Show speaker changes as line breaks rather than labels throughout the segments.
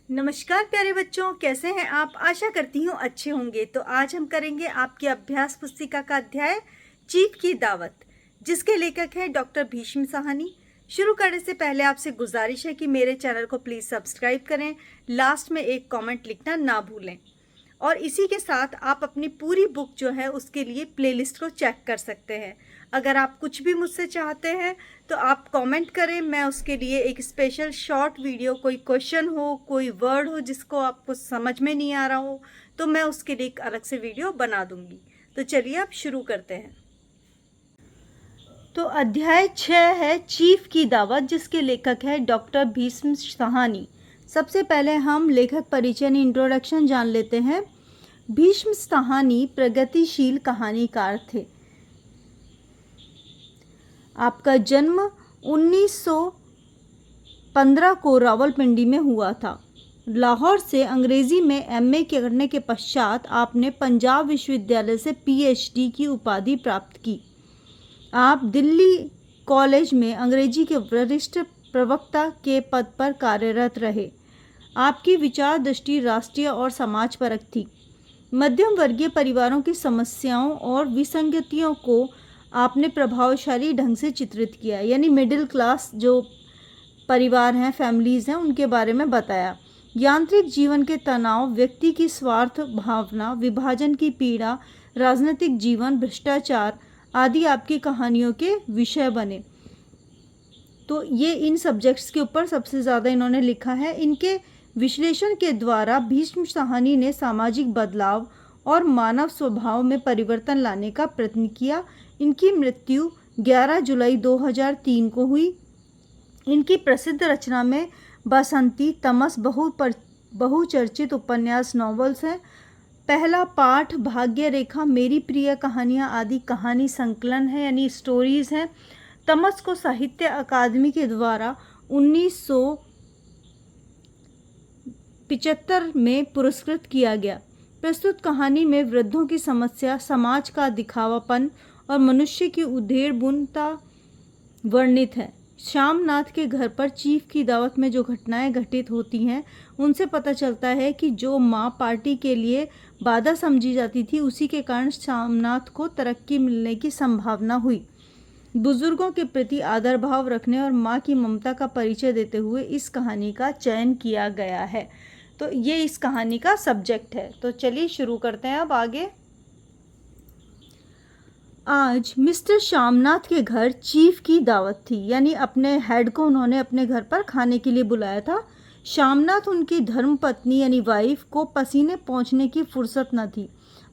नमस्कार प्यारे बच्चों, कैसे हैं आप। आशा करती हूँ अच्छे होंगे। तो आज हम करेंगे आपकी अभ्यास पुस्तिका का अध्याय चीफ की दावत, जिसके लेखक हैं डॉक्टर भीष्म साहनी। शुरू करने से पहले आपसे गुजारिश है कि मेरे चैनल को प्लीज़ सब्सक्राइब करें, लास्ट में एक कमेंट लिखना ना भूलें। और इसी के साथ आप अपनी पूरी बुक जो है उसके लिए प्लेलिस्ट को चेक कर सकते हैं। अगर आप कुछ भी मुझसे चाहते हैं तो आप कमेंट करें, मैं उसके लिए एक स्पेशल शॉर्ट वीडियो, कोई क्वेश्चन हो, कोई वर्ड हो जिसको आपको समझ में नहीं आ रहा हो, तो मैं उसके लिए एक अलग से वीडियो बना दूंगी। तो चलिए आप शुरू करते हैं। तो अध्याय 6 है चीफ की दावत, जिसके लेखक है डॉक्टर भीष्म साहनी। सबसे पहले हम लेखक परिचय इंट्रोडक्शन जान लेते हैं। भीष्म साहनी प्रगतिशील कहानीकार थे। आपका जन्म 1915 को रावलपिंडी में हुआ था। लाहौर से अंग्रेजी में एमए करने के पश्चात आपने पंजाब विश्वविद्यालय से पीएचडी की उपाधि प्राप्त की। आप दिल्ली कॉलेज में अंग्रेजी के वरिष्ठ प्रवक्ता के पद पर कार्यरत रहे। आपकी विचार दृष्टि राष्ट्रीय और समाजपरक थी। मध्यम वर्गीय परिवारों की समस्याओं और विसंगतियों को आपने प्रभावशाली ढंग से चित्रित किया, यानी मिडिल क्लास जो परिवार हैं, फैमिलीज़ हैं, उनके बारे में बताया। यांत्रिक जीवन के तनाव, व्यक्ति की स्वार्थ भावना, विभाजन की पीड़ा, राजनीतिक जीवन, भ्रष्टाचार आदि आपकी कहानियों के विषय बने। तो ये इन सब्जेक्ट्स के ऊपर सबसे ज़्यादा इन्होंने लिखा है। इनके विश्लेषण के द्वारा भीष्म साहनी ने सामाजिक बदलाव और मानव स्वभाव में परिवर्तन लाने का प्रयत्न किया। इनकी मृत्यु 11 जुलाई 2003 को हुई। इनकी प्रसिद्ध रचना में बसंती, तमस बहुचर्चित उपन्यास नॉवेल्स हैं। पहला पाठ, भाग्य रेखा, मेरी प्रिय कहानियाँ आदि कहानी संकलन है, यानी स्टोरीज हैं। तमस को साहित्य अकादमी के द्वारा 1975 में पुरस्कृत किया गया। प्रस्तुत कहानी में वृद्धों की समस्या, समाज का दिखावापन और मनुष्य की उधेड़बुनता वर्णित है। श्यामनाथ के घर पर चीफ की दावत में जो घटनाएं घटित होती हैं, उनसे पता चलता है कि जो मां पार्टी के लिए बाधा समझी जाती थी, उसी के कारण श्यामनाथ को तरक्की मिलने की संभावना हुई। बुजुर्गों के प्रति आदर भाव रखने और माँ की ममता का परिचय देते हुए इस कहानी का चयन किया गया है। तो ये इस कहानी का सब्जेक्ट है। तो चलिए शुरू करते हैं अब आगे। आज मिस्टर श्यामनाथ के घर चीफ की दावत थी, यानी अपने हेड को उन्होंने अपने घर पर खाने के लिए बुलाया था। श्यामनाथ उनकी धर्मपत्नी यानी वाइफ को पसीने पहुँचने की फुर्सत न थी।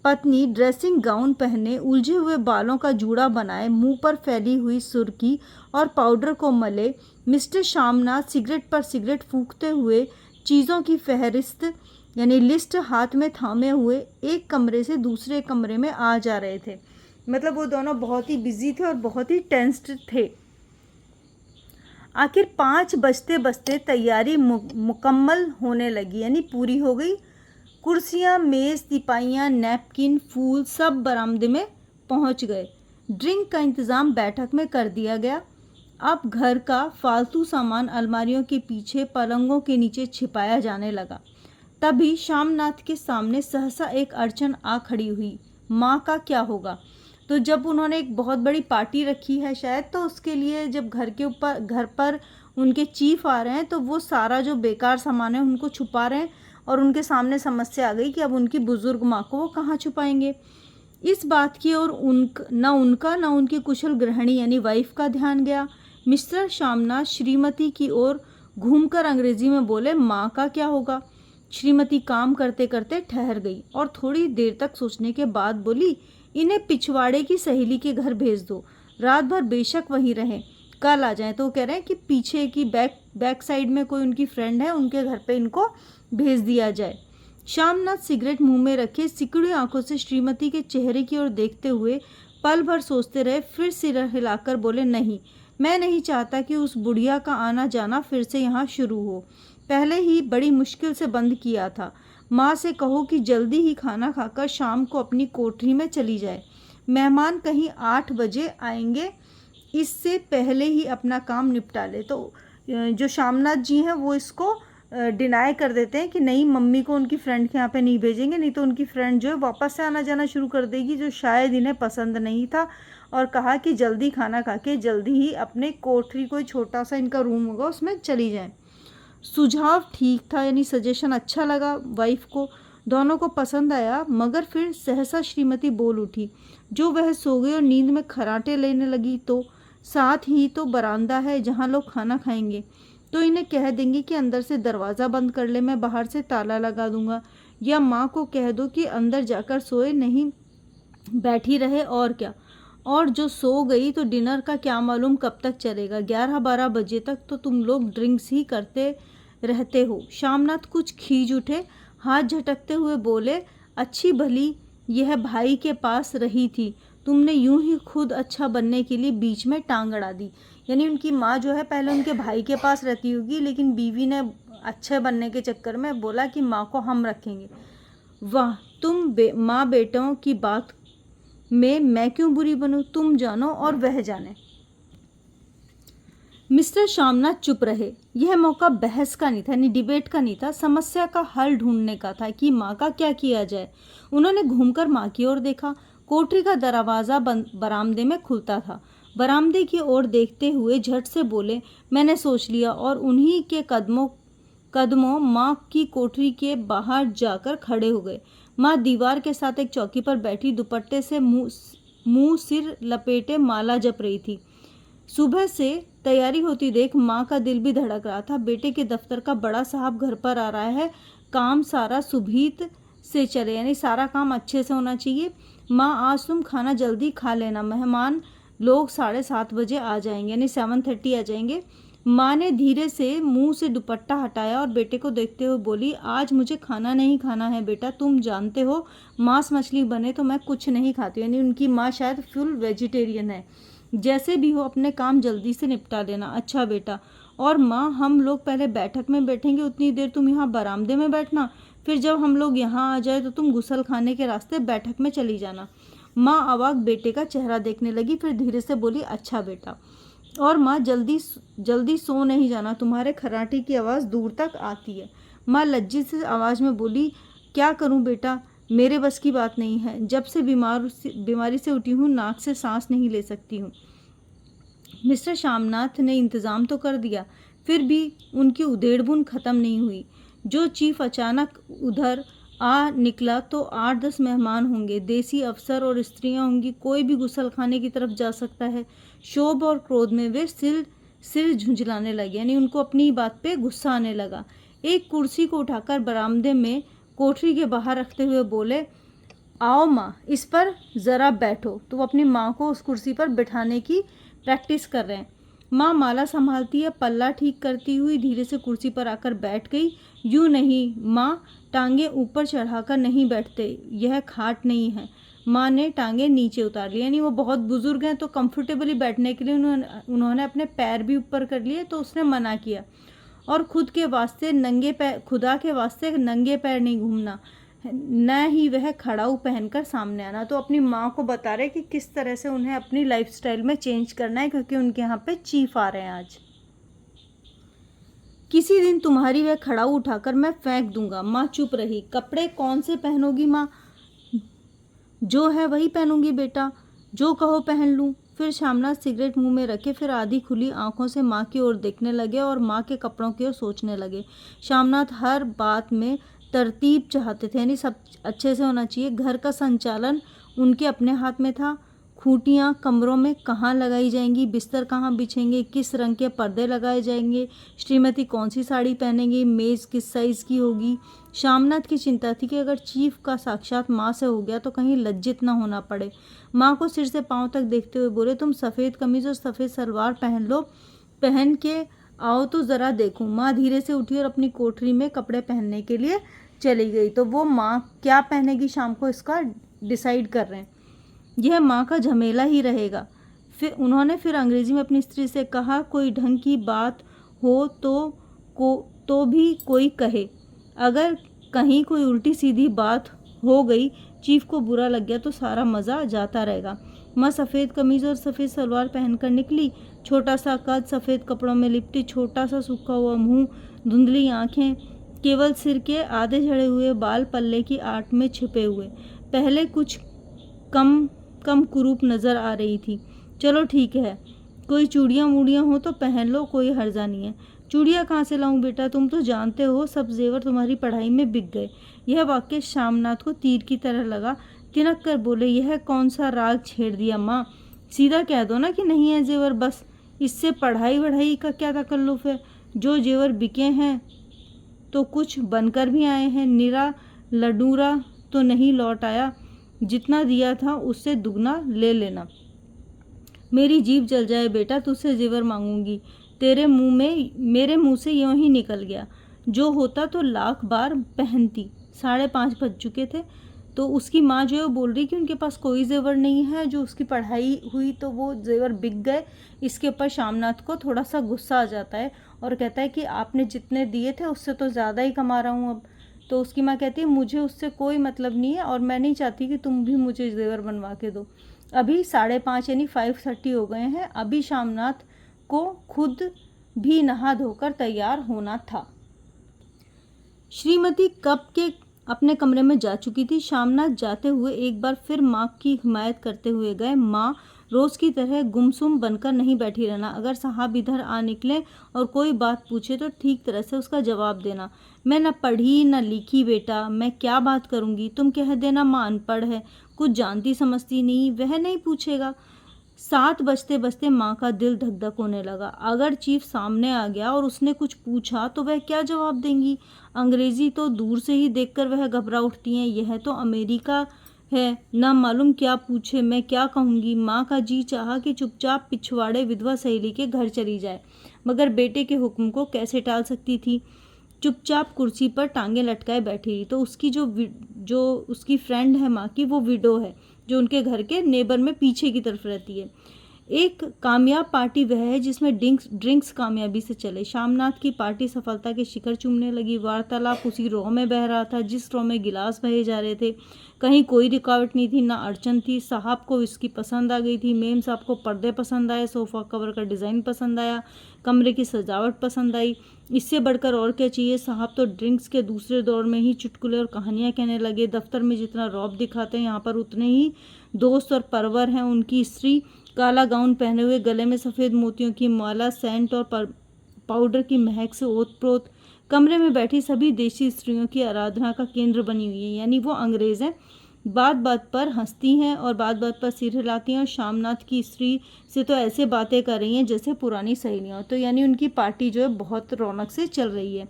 पत्नी ड्रेसिंग गाउन पहने, उलझे हुए बालों का जूड़ा बनाए, मुंह पर फैली हुई सुर्खी और पाउडर को मले, मिस्टर श्यामनाथ सिगरेट पर सिगरेट फूंकते हुए चीज़ों की फहरिस्त यानी लिस्ट हाथ में थामे हुए एक कमरे से दूसरे कमरे में आ जा रहे थे। मतलब वो दोनों बहुत ही बिजी थे और बहुत ही टेंस्ड थे। आखिर 5 बजते बजते तैयारी मुकम्मल होने लगी, यानी पूरी हो गई। कुर्सियाँ, मेज़, तिपाइयाँ, नैपकिन, फूल सब बरामदे में पहुंच गए। ड्रिंक का इंतज़ाम बैठक में कर दिया गया। अब घर का फालतू सामान अलमारियों के पीछे, पलंगों के नीचे छिपाया जाने लगा। तभी श्यामनाथ के सामने सहसा एक अड़चन आ खड़ी हुई। माँ का क्या होगा? तो जब उन्होंने एक बहुत बड़ी पार्टी रखी है शायद, तो उसके लिए जब घर पर उनके चीफ आ रहे हैं, तो वो सारा जो बेकार सामान है उनको छुपा रहे हैं। और उनके सामने समस्या आ गई कि अब उनकी बुजुर्ग माँ को वो कहाँ छुपाएंगे। इस बात की ओर न उनकी कुशल गृहिणी यानी वाइफ का ध्यान गया। मिस्टर श्यामनाथ श्रीमती की ओर घूमकर अंग्रेजी में बोले, माँ का क्या होगा? श्रीमती काम करते करते ठहर गई और थोड़ी देर तक सोचने के बाद बोली, इन्हें पिछवाड़े की सहेली के घर भेज दो, रात भर बेशक वहीं रहें, कल आ जाएं। तो वो कह रहे हैं कि पीछे की बैक साइड में कोई उनकी फ्रेंड है, उनके घर पे इनको भेज दिया जाए। श्यामनाथ सिगरेट मुंह में रखे सिकुड़ी आंखों से श्रीमती के चेहरे की ओर देखते हुए पल भर सोचते रहे। फिर सिर हिलाकर बोले, नहीं, मैं नहीं चाहता कि उस बुढ़िया का आना जाना फिर से यहाँ शुरू हो। पहले ही बड़ी मुश्किल से बंद किया था। माँ से कहो कि जल्दी ही खाना खाकर शाम को अपनी कोठरी में चली जाए। मेहमान कहीं 8 बजे आएंगे, इससे पहले ही अपना काम निपटा ले। तो जो श्यामनाथ जी हैं वो इसको डिनाई कर देते हैं कि नहीं, मम्मी को उनकी फ्रेंड के यहाँ पे नहीं भेजेंगे, नहीं तो उनकी फ्रेंड जो है वापस से आना जाना शुरू कर देगी, जो शायद इन्हें पसंद नहीं था। और कहा कि जल्दी खाना खा के जल्दी ही अपने कोठरी, कोई छोटा सा इनका रूम होगा उसमें चली जाएं। सुझाव ठीक था, यानी सजेशन अच्छा लगा वाइफ को, दोनों को पसंद आया। मगर फिर सहसा श्रीमती बोल उठी, जो वह सो गई और नींद में खर्राटे लेने लगी, तो साथ ही तो बरामदा है जहाँ लोग खाना खाएंगे, तो इन्हें कह देंगे कि अंदर से दरवाज़ा बंद कर ले, मैं बाहर से ताला लगा दूंगा। या माँ को कह दो कि अंदर जाकर सोए, नहीं बैठी रहे, और क्या। और जो सो गई तो डिनर का क्या मालूम कब तक चलेगा, 11-12 बजे तक तो तुम लोग ड्रिंक्स ही करते रहते हो। श्यामनाथ कुछ खींच उठे, हाथ झटकते हुए बोले, अच्छी भली यह भाई के पास रही थी, तुमने यूं ही खुद अच्छा बनने के लिए बीच में टांग अड़ा दी। यानी उनकी माँ जो है पहले उनके भाई के पास रहती होगी, लेकिन बीवी ने अच्छे बनने के चक्कर में बोला कि माँ को हम रखेंगे। वाह, तुम माँ बेटों की बात में मैं क्यों बुरी बनूं, तुम जानो और वह जाने। मिस्टर श्यामनाथ चुप रहे। यह मौका बहस का नहीं था, यानी डिबेट का नहीं था, समस्या का हल ढूंढने का था कि माँ का क्या किया जाए। उन्होंने घूमकर माँ की ओर देखा। कोठरी का दरवाज़ा बरामदे में खुलता था। बरामदे की ओर देखते हुए झट से बोले, मैंने सोच लिया, और उन्हीं के कदमों माँ की कोठरी के बाहर जाकर खड़े हो गए। माँ दीवार के साथ एक चौकी पर बैठी दुपट्टे से मुंह सिर लपेटे माला जप रही थी। सुबह से तैयारी होती देख माँ का दिल भी धड़क रहा था। बेटे के दफ्तर का बड़ा साहब घर पर आ रहा है, काम सारा सुबीत से चले, यानी सारा काम अच्छे से होना चाहिए। माँ आज तुम खाना जल्दी खा लेना, मेहमान लोग 7:30 बजे आ जाएंगे, यानी 7:30 आ जाएंगे। माँ ने धीरे से मुंह से दुपट्टा हटाया और बेटे को देखते हुए बोली, आज मुझे खाना नहीं खाना है बेटा, तुम जानते हो मांस मछली बने तो मैं कुछ नहीं खाती। यानी उनकी माँ शायद फुल वेजिटेरियन है। जैसे भी हो अपने काम जल्दी से निपटा लेना। अच्छा बेटा। और माँ, हम लोग पहले बैठक में बैठेंगे, उतनी देर तुम यहाँ बरामदे में बैठना, फिर जब हम लोग यहाँ आ जाए तो तुम गुसल खाने के रास्ते बैठक में चली जाना। माँ अवाक बेटे का चेहरा देखने लगी, फिर धीरे से बोली, अच्छा बेटा। और माँ, जल्दी सो नहीं जाना, तुम्हारे खर्राटे की आवाज़ दूर तक आती है। माँ लज्जित से आवाज़ में बोली, क्या करूँ बेटा, मेरे बस की बात नहीं है, जब से बीमारी से उठी हूँ नाक से सांस नहीं ले सकती हूँ। मिस्टर श्यामनाथ ने इंतज़ाम तो कर दिया, फिर भी उनकी उधेड़बुन ख़त्म नहीं हुई। जो चीफ अचानक उधर आ निकला तो 8-10 मेहमान होंगे, देसी अफसर और स्त्रियां होंगी, कोई भी गुसल खाने की तरफ जा सकता है। शोभ और क्रोध में वे सिर झुंझलाने लगे, यानी उनको अपनी बात पे गुस्सा आने लगा। एक कुर्सी को उठाकर बरामदे में कोठरी के बाहर रखते हुए बोले, आओ माँ, इस पर ज़रा बैठो। तो वो अपनी माँ को उस कुर्सी पर बिठाने की प्रैक्टिस कर रहे हैं। माँ माला संभालती है, पल्ला ठीक करती हुई धीरे से कुर्सी पर आकर बैठ गई। यूँ नहीं माँ, टांगे ऊपर चढ़ाकर नहीं बैठते, यह खाट नहीं है। माँ ने टांगे नीचे उतार ली, यानी वो बहुत बुजुर्ग हैं तो कंफर्टेबली बैठने के लिए उन्होंने अपने पैर भी ऊपर कर लिए, तो उसने मना किया। और खुदा के वास्ते नंगे पैर नहीं घूमना, न ही वह खड़ाऊ पहनकर सामने आना। तो अपनी माँ को बता रहे कि किस तरह से उन्हें अपनी लाइफस्टाइल में चेंज करना है, क्योंकि उनके यहाँ पे चीफ आ रहे हैं आज। किसी दिन तुम्हारी वह खड़ाऊ उठाकर मैं फेंक दूंगा। माँ चुप रही। कपड़े कौन से पहनोगी माँ? जो है वही पहनूंगी बेटा, जो कहो पहन लूँ। फिर श्यामनाथ सिगरेट मुंह में रखे फिर आधी खुली आंखों से माँ की ओर देखने लगे और माँ के कपड़ों की ओर सोचने लगे। श्यामनाथ हर बात में तरतीब चाहते थे, यानी सब अच्छे से होना चाहिए। घर का संचालन उनके अपने हाथ में था। खूंटियाँ कमरों में कहाँ लगाई जाएंगी, बिस्तर कहाँ बिछेंगे, किस रंग के पर्दे लगाए जाएंगे, श्रीमती कौन सी साड़ी पहनेंगी, मेज़ किस साइज़ की होगी। श्यामनाथ की चिंता थी कि अगर चीफ का साक्षात माँ से हो गया तो कहीं लज्जित न होना पड़े। माँ को सिर से पाँव तक देखते हुए बोले, तुम सफ़ेद कमीज़ और सफ़ेद सलवार पहन लो, पहन के आओ तो ज़रा देखूं। माँ धीरे से उठी और अपनी कोठरी में कपड़े पहनने के लिए चली गई। तो वो माँ क्या पहनेगी शाम को, इसका डिसाइड कर रहे हैं। यह माँ का झमेला ही रहेगा। फिर उन्होंने अंग्रेजी में अपनी स्त्री से कहा, कोई ढंग की बात हो तो भी कोई कहे, अगर कहीं कोई उल्टी सीधी बात हो गई, चीफ को बुरा लग गया तो सारा मज़ा जाता रहेगा। माँ सफ़ेद कमीज़ और सफ़ेद सलवार पहनकर निकली। छोटा सा कद, सफ़ेद कपड़ों में लिपटी, छोटा सा सूखा हुआ मुंह, धुंधली आंखें, केवल सिर के आधे झड़े हुए बाल पल्ले की आट में छिपे हुए। पहले कुछ कम कुरूप नजर आ रही थी। चलो ठीक है, कोई चूड़ियाँ वूड़ियाँ हो तो पहन लो, कोई हर्जा नहीं है। चूड़ियाँ कहाँ से लाऊं बेटा, तुम तो जानते हो सब जेवर तुम्हारी पढ़ाई में बिक गए। यह वाक्य श्यामनाथ को तीर की तरह लगा। तिनक कर बोले, यह कौन सा राग छेड़ दिया माँ, सीधा कह दो ना कि नहीं है जेवर, बस। इससे पढ़ाई वढ़ाई का क्या तकल्लुफ़ है। जो जेवर बिके हैं तो कुछ बनकर भी आए हैं। निरा लडूरा तो नहीं लौट आया। जितना दिया था उससे दुगना ले लेना। मेरी जीभ जल जाए बेटा, तुझसे जेवर मांगूंगी। तेरे मुंह में मेरे मुंह से यूं ही निकल गया। जो होता तो लाख बार पहनती। 5:30 बज चुके थे। तो उसकी माँ जो है वो बोल रही कि उनके पास कोई जेवर नहीं है, जो उसकी पढ़ाई हुई तो वो जेवर बिक गए। इसके ऊपर श्यामनाथ को थोड़ा सा गुस्सा आ जाता है और कहता है कि आपने जितने दिए थे उससे तो ज़्यादा ही कमा रहा हूँ अब। तो उसकी माँ कहती है, मुझे उससे कोई मतलब नहीं है और मैं नहीं चाहती कि तुम भी मुझे जेवर बनवा के दो। अभी 5:30 यानी 5:30 हो गए हैं। अभी श्यामनाथ को खुद भी नहा धोकर तैयार होना था। श्रीमती कब के अपने कमरे में जा चुकी थी। श्यामनाथ जाते हुए एक बार फिर माँ की हिमायत करते हुए गए। माँ, रोज की तरह गुमसुम बनकर नहीं बैठी रहना। अगर साहब इधर आ निकले और कोई बात पूछे तो ठीक तरह से उसका जवाब देना। मैं न पढ़ी न लिखी बेटा, मैं क्या बात करूँगी। तुम कह देना माँ अनपढ़ है, कुछ जानती समझती नहीं, वह नहीं पूछेगा। 7 बजते बजते माँ का दिल धक धक होने लगा। अगर चीफ सामने आ गया और उसने कुछ पूछा तो वह क्या जवाब देंगी। अंग्रेजी तो दूर से ही देखकर वह घबरा उठती हैं। यह तो अमेरिका है, ना मालूम क्या पूछे, मैं क्या कहूँगी। माँ का जी चाहा कि चुपचाप पिछवाड़े विधवा सहेली के घर चली जाए, मगर बेटे के हुक्म को कैसे टाल सकती थी। चुपचाप कुर्सी पर टांगे लटकाए बैठी रही। तो उसकी जो उसकी फ्रेंड है माँ की, वो विडो है जो उनके घर के नेबर में पीछे की तरफ रहती है। एक कामयाब पार्टी वह है जिसमें ड्रिंक्स कामयाबी से चले। श्यामनाथ की पार्टी सफलता के शिखर चूमने लगी। वार्तालाप उसी रो में बह रहा था जिस रो में गिलास बहे जा रहे थे। कहीं कोई रुकावट नहीं थी, ना अड़चन थी। साहब को इसकी पसंद आ गई थी, मेम साहब को पर्दे पसंद आए, सोफा कवर का डिज़ाइन पसंद आया, कमरे की सजावट पसंद आई। इससे बढ़कर और क्या चाहिए। साहब तो ड्रिंक्स के दूसरे दौर में ही चुटकुले और कहानियाँ कहने लगे। दफ्तर में जितना रौब दिखाते हैं यहाँ पर उतने ही दोस्त और परवर हैं। उनकी स्त्री काला गाउन पहने हुए, गले में सफ़ेद मोतियों की माला, सेंट और पाउडर की महक से ओतप्रोत कमरे में बैठी सभी देशी स्त्रियों की आराधना का केंद्र बनी हुई है। यानी वो अंग्रेज़ हैं। बात बात पर हंसती हैं और बात बात पर सिर हिलाती हैं और श्यामनाथ की स्त्री से तो ऐसे बातें कर रही हैं जैसे पुरानी सहेलियाँ। तो यानी उनकी पार्टी जो है बहुत रौनक से चल रही है।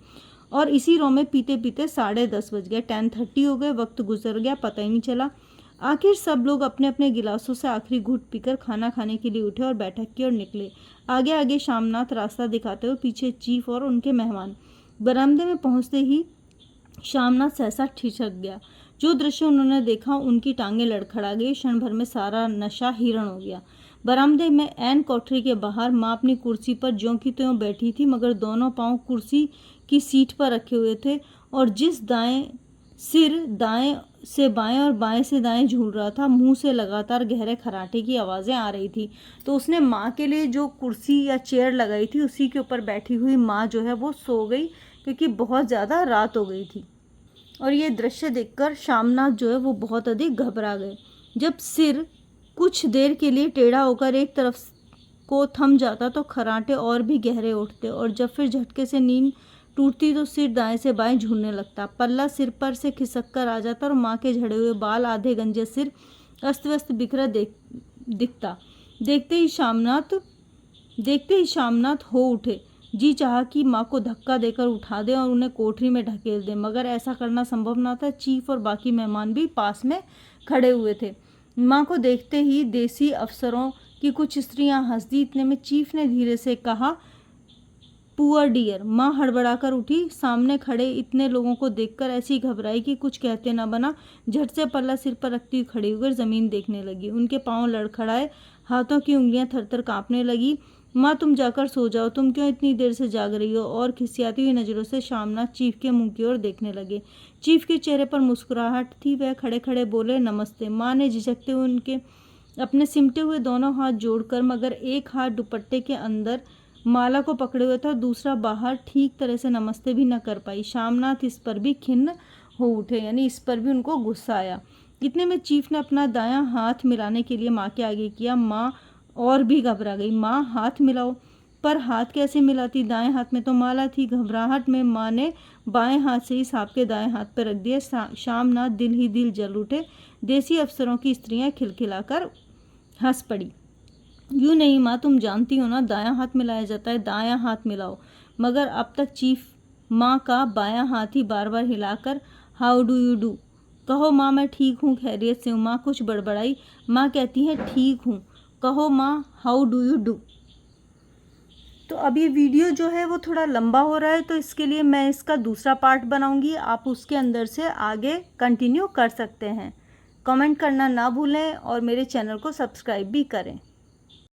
और इसी रो में पीते पीते 10:30 बज गए। 10:30 हो गए, वक्त गुजर गया, पता ही नहीं चला। आखिर सब लोग अपने अपने गिलासों से आखिरी घूंट पीकर खाना खाने के लिए उठे और बैठक की ओर निकले। आगे आगे श्यामनाथ रास्ता दिखाते हुए, पीछे चीफ और उनके मेहमान। बरामदे में पहुंचते ही श्यामनाथ सहसा ठिठक गया। जो दृश्य उन्होंने देखा, उनकी टांगें लड़खड़ा गई। क्षण भर में सारा नशा हिरण हो गया। बरामदे में एन कोठरी के बाहर माँ अपनी कुर्सी पर ज्यों की त्यों बैठी थी, मगर दोनों पांव कुर्सी की सीट पर रखे हुए थे और जिस दाएं सिर दाएं से बाएं और बाएं से दाएं झूल रहा था, मुंह से लगातार गहरे खराटे की आवाज़ें आ रही थी। तो उसने माँ के लिए जो कुर्सी या चेयर लगाई थी, उसी के ऊपर बैठी हुई माँ जो है वो सो गई, क्योंकि बहुत ज़्यादा रात हो गई थी। और ये दृश्य देखकर श्यामनाथ जो है वो बहुत अधिक घबरा गए। जब सिर कुछ देर के लिए टेढ़ा होकर एक तरफ को थम जाता तो खराटे और भी गहरे उठते, और जब फिर झटके से नींद टूटती तो सिर दाएं से बाएं झूलने लगता। पल्ला सिर पर से खिसक कर आ जाता और माँ के झड़े हुए बाल, आधे गंजे सिर अस्त व्यस्त बिखरा दिखता। देखते ही श्यामनाथ हो उठे। जी चाहा कि माँ को धक्का देकर उठा दे और उन्हें कोठरी में ढकेल दे, मगर ऐसा करना संभव न था। चीफ और बाकी मेहमान भी पास में खड़े हुए थे। माँ को देखते ही देसी अफसरों की कुछ स्त्रियां हंस दी। इतने में चीफ ने धीरे से कहा, पुअर डियर। माँ हड़बड़ाकर उठी। सामने खड़े इतने लोगों को देखकर ऐसी घबराई कि कुछ कहते न बना। झट से पल्ला सिर पर रखती हुई खड़ी होकर जमीन देखने लगी। उनके पांव लड़खड़ाए, हाथों की उंगलियां थरथर कांपने लगी। माँ, तुम जाकर सो जाओ, तुम क्यों इतनी देर से जाग रही हो। और खिसियाती हुई नजरों से श्यामनाथ चीफ के मुंह की ओर देखने लगे। चीफ के चेहरे पर मुस्कुराहट थी। वह खड़े खड़े बोले, नमस्ते। माँ ने झिझकते हुए उनके अपने सिमटे हुए दोनों हाथ जोड़कर, मगर एक हाथ दुपट्टे के अंदर माला को पकड़े हुए था, दूसरा बाहर ठीक तरह से नमस्ते भी न कर पाई। श्यामनाथ इस पर भी खिन्न हो उठे, यानी इस पर भी उनको गुस्सा आया। इतने में चीफ ने अपना दायां हाथ मिलाने के लिए माँ के आगे किया। माँ और भी घबरा गई। माँ हाथ मिलाओ, पर हाथ कैसे मिलाती, दाएं हाथ में तो माला थी। घबराहट में माँ ने बाएं हाथ से ही सांप के दाएं हाथ पर रख दिया। श्यामनाथ दिल ही दिल जल उठे। देसी अफसरों की स्त्रियां खिलखिलाकर हंस पड़ी। यूँ नहीं माँ, तुम जानती हो ना, दायां हाथ मिलाया जाता है, दायां हाथ मिलाओ। मगर अब तक चीफ माँ का बायां हाथ ही बार बार हिलाकर हाउ डू यू डू, कहो माँ मैं ठीक हूँ, खैरियत से हूँ। माँ कुछ बड़बड़ाई। माँ कहती है ठीक हूँ, कहो माँ हाउ डू यू डू। तो अब ये वीडियो जो है वो थोड़ा लंबा हो रहा है, तो इसके लिए मैं इसका दूसरा पार्ट बनाऊंगी। आप उसके अंदर से आगे कंटिन्यू कर सकते हैं। कमेंट करना ना भूलें और मेरे चैनल को सब्सक्राइब भी करें।